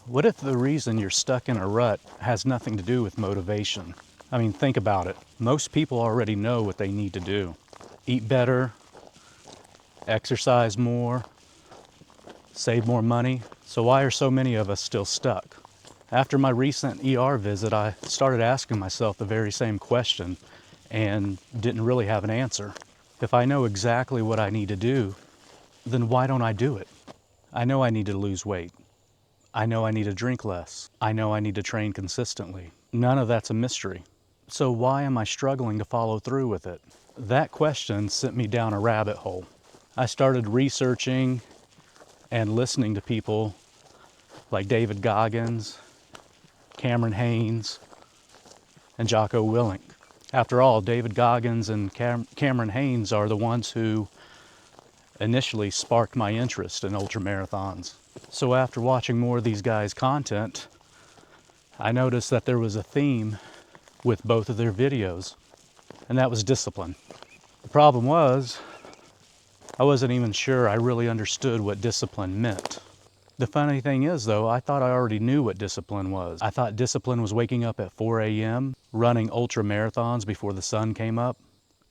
What if the reason you're stuck in a rut has nothing to do with motivation? I mean, think about it. Most people already know what they need to do. Eat better, exercise more, save more money. So why are so many of us still stuck? After my recent ER visit, I started asking myself the very same question and didn't really have an answer. If I know exactly what I need to do, then why don't I do it? I know I need to lose weight. I know I need to drink less. I know I need to train consistently. None of that's a mystery. So why am I struggling to follow through with it? That question sent me down a rabbit hole. I started researching and listening to people like David Goggins, Cameron Hanes, and Jocko Willink. After all, David Goggins and Cameron Hanes are the ones who initially sparked my interest in ultramarathons. So after watching more of these guys' content, I noticed that there was a theme with both of their videos, and that was discipline. The problem was, I wasn't even sure I really understood what discipline meant. The funny thing is though, I thought I already knew what discipline was. I thought discipline was waking up at 4 a.m., running ultra marathons before the sun came up,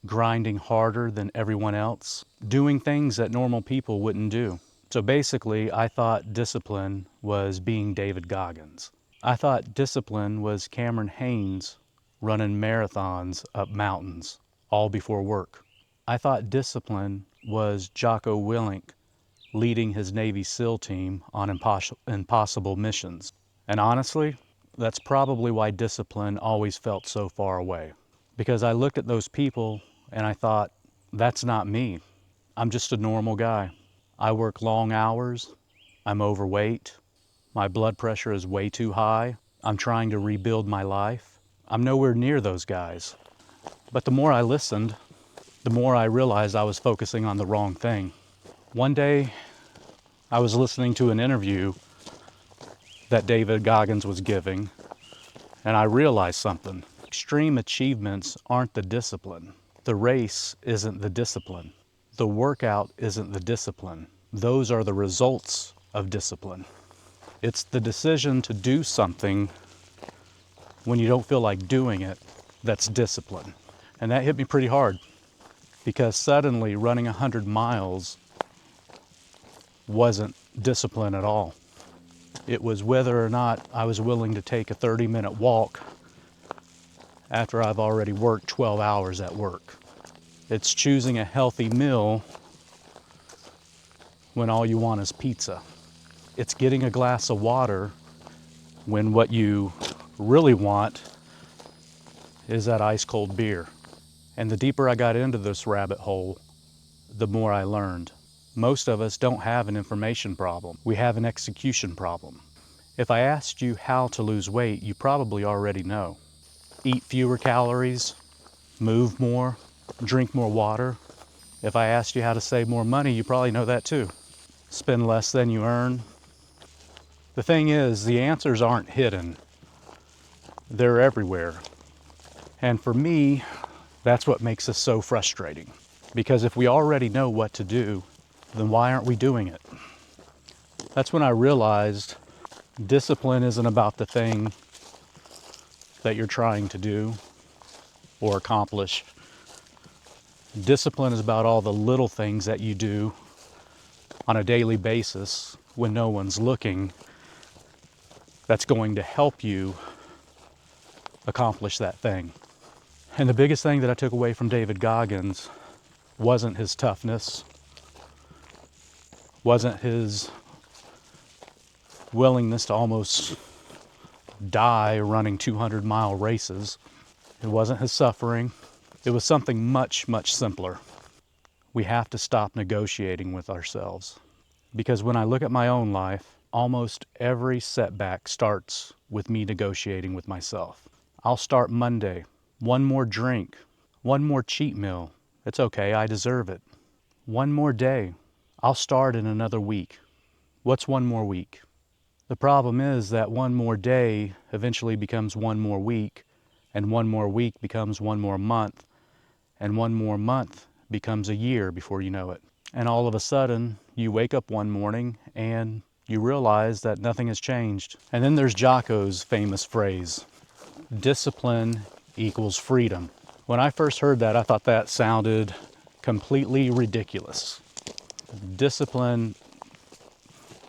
grinding harder than everyone else, doing things that normal people wouldn't do. So basically, I thought discipline was being David Goggins. I thought discipline was Cameron Hanes running marathons up mountains, all before work. I thought discipline was Jocko Willink leading his Navy SEAL team on impossible missions. And honestly, that's probably why discipline always felt so far away. Because I looked at those people and I thought, that's not me. I'm just a normal guy. I work long hours, I'm overweight, my blood pressure is way too high, I'm trying to rebuild my life. I'm nowhere near those guys. But the more I listened, the more I realized I was focusing on the wrong thing. One day, I was listening to an interview that David Goggins was giving, and I realized something. Extreme achievements aren't the discipline. The race isn't the discipline. The workout isn't the discipline. Those are the results of discipline. It's the decision to do something when you don't feel like doing it that's discipline. And that hit me pretty hard, because suddenly running 100 miles wasn't discipline at all. It was whether or not I was willing to take a 30-minute walk after I've already worked 12 hours at work. It's choosing a healthy meal when all you want is pizza. It's getting a glass of water when what you really want is that ice cold beer. And the deeper I got into this rabbit hole, the more I learned. Most of us don't have an information problem. We have an execution problem. If I asked you how to lose weight, you probably already know. Eat fewer calories, move more, drink more water. If I asked you how to save more money, you probably know that too. Spend less than you earn. The thing is, the answers aren't hidden. They're everywhere. And for me, that's what makes this so frustrating. Because if we already know what to do, then why aren't we doing it? That's when I realized discipline isn't about the thing that you're trying to do or accomplish. Discipline is about all the little things that you do on a daily basis when no one's looking that's going to help you accomplish that thing. And the biggest thing that I took away from David Goggins wasn't his toughness, wasn't his willingness to almost die running 200-mile races. It wasn't his suffering. It was something much, much simpler. We have to stop negotiating with ourselves. Because when I look at my own life, almost every setback starts with me negotiating with myself. I'll start Monday. One more drink, one more cheat meal. It's okay, I deserve it. One more day. I'll start in another week. What's one more week? The problem is that one more day eventually becomes one more week, and one more week becomes one more month, and one more month becomes a year before you know it. And all of a sudden, you wake up one morning and you realize that nothing has changed. And then there's Jocko's famous phrase, discipline equals freedom. When I first heard that, I thought that sounded completely ridiculous. Discipline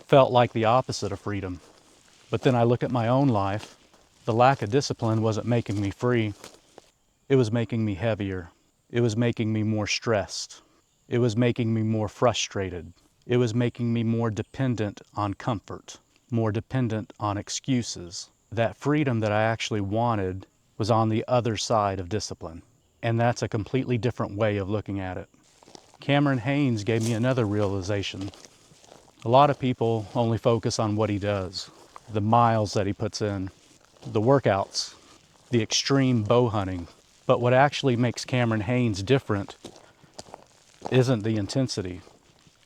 felt like the opposite of freedom. But then I look at my own life. The lack of discipline wasn't making me free. It was making me heavier. It was making me more stressed. It was making me more frustrated. It was making me more dependent on comfort, more dependent on excuses. That freedom that I actually wanted was on the other side of discipline. And that's a completely different way of looking at it. Cameron Hanes gave me another realization. A lot of people only focus on what he does, the miles that he puts in, the workouts, the extreme bow hunting. But what actually makes Cameron Hanes different isn't the intensity,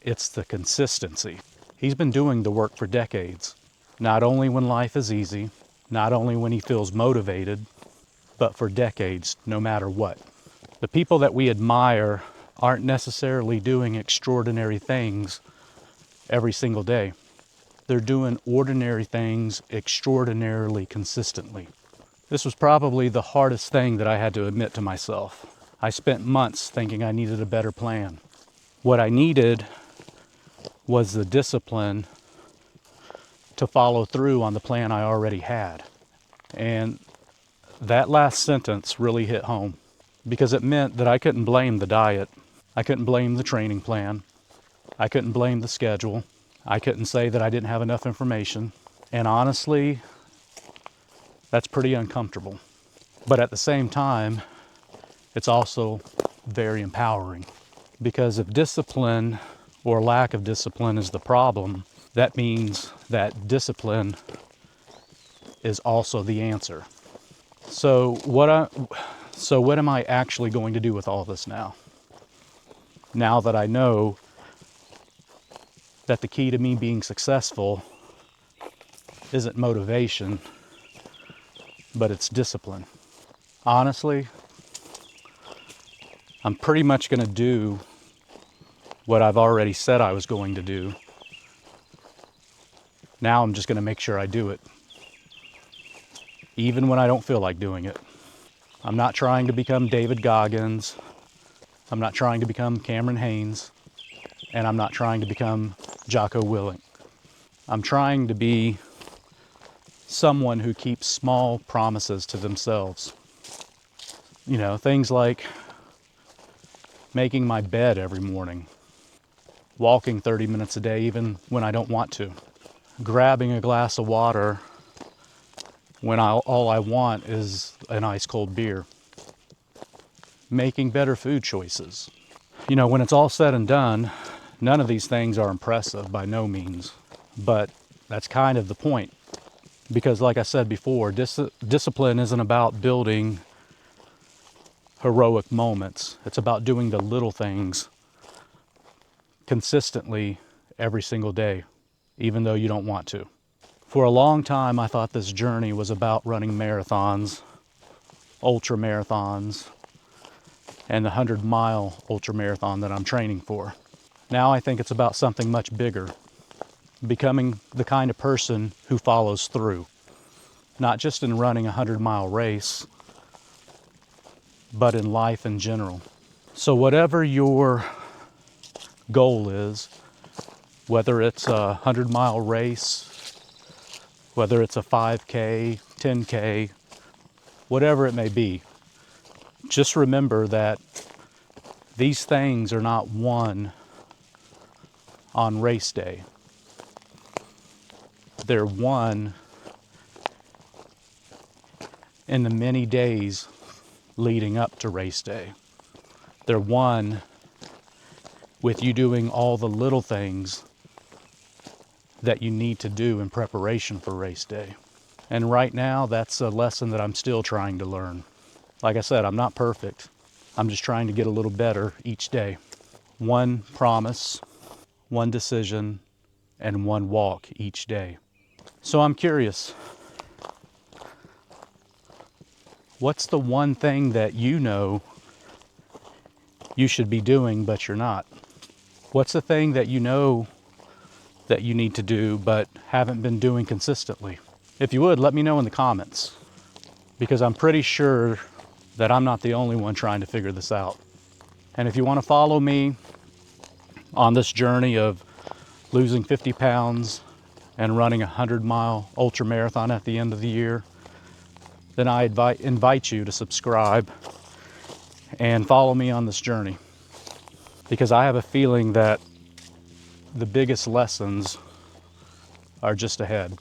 it's the consistency. He's been doing the work for decades, not only when life is easy, not only when he feels motivated, but for decades, no matter what. The people that we admire aren't necessarily doing extraordinary things every single day. They're doing ordinary things extraordinarily consistently. This was probably the hardest thing that I had to admit to myself. I spent months thinking I needed a better plan. What I needed was the discipline to follow through on the plan I already had. And that last sentence really hit home because it meant that I couldn't blame the diet. I couldn't blame the training plan. I couldn't blame the schedule. I couldn't say that I didn't have enough information. And honestly, that's pretty uncomfortable. But at the same time, it's also very empowering. Because if discipline or lack of discipline is the problem, that means that discipline is also the answer. So what am I actually going to do with all this now? Now that I know that the key to me being successful isn't motivation, but it's discipline. Honestly, I'm pretty much going to do what I've already said I was going to do. Now I'm just going to make sure I do it, even when I don't feel like doing it. I'm not trying to become David Goggins. I'm not trying to become Cameron Hanes. And I'm not trying to become Jocko Willink. I'm trying to be someone who keeps small promises to themselves. You know, things like making my bed every morning, walking 30 minutes a day even when I don't want to, grabbing a glass of water when all I want is an ice cold beer, making better food choices. You know, when it's all said and done, none of these things are impressive by no means, but that's kind of the point. Because like I said before, discipline isn't about building heroic moments. It's about doing the little things consistently every single day, even though you don't want to. For a long time, I thought this journey was about running marathons, ultra marathons, and the 100-mile ultra marathon that I'm training for. Now I think it's about something much bigger, becoming the kind of person who follows through, not just in running a 100-mile race, but in life in general. So whatever your goal is, whether it's a 100-mile race, whether it's a 5K, 10K, whatever it may be, just remember that these things are not won on race day. They're won in the many days leading up to race day. They're won with you doing all the little things that you need to do in preparation for race day. And right now, that's a lesson that I'm still trying to learn. Like I said, I'm not perfect. I'm just trying to get a little better each day. One promise, one decision, and one walk each day. So I'm curious, what's the one thing that you know you should be doing but you're not? What's the thing that you know that you need to do but haven't been doing consistently? If you would, let me know in the comments, because I'm pretty sure that I'm not the only one trying to figure this out. And if you want to follow me on this journey of losing 50 pounds and running a 100-mile ultra marathon at the end of the year, then I invite you to subscribe and follow me on this journey, because I have a feeling that the biggest lessons are just ahead.